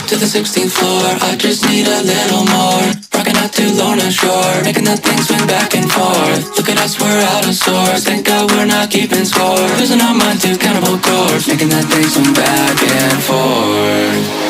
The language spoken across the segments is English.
To the 16th floor, I just need a little more. Rocking out too low on shore, making that thing swing back and forth. Look at us, we're out of sorts. Thank God we're not keeping score. Losing our mind to cannibal chords, making that thing swing back and forth.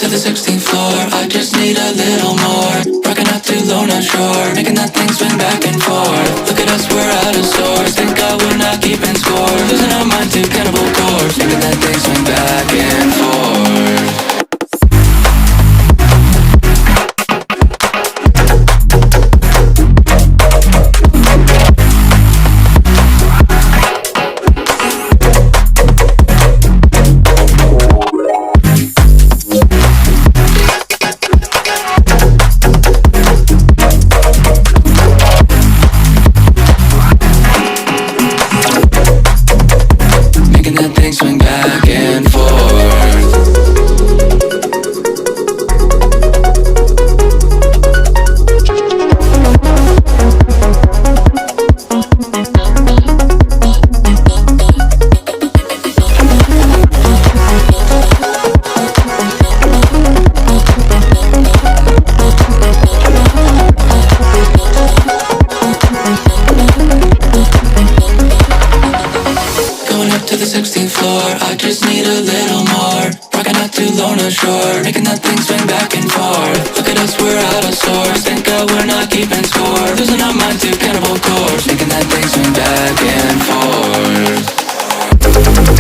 To the 16th floor, I just need a little more. Rocking out too low on shore, making that thing swing back and forth. Look at us, we're out of sorts. Thank God we're not keeping score. Losing our mind to cannibal chords, making that thing swing back and forth. Swing back and forth. To the 16th floor, I just need a little more. Rocking out too low on shore, making that thing swing back and forth. Look at us, we're out of sorts. Thank God we're not keeping score. Losing our mind to cannibal chords, making that thing swing back and forth.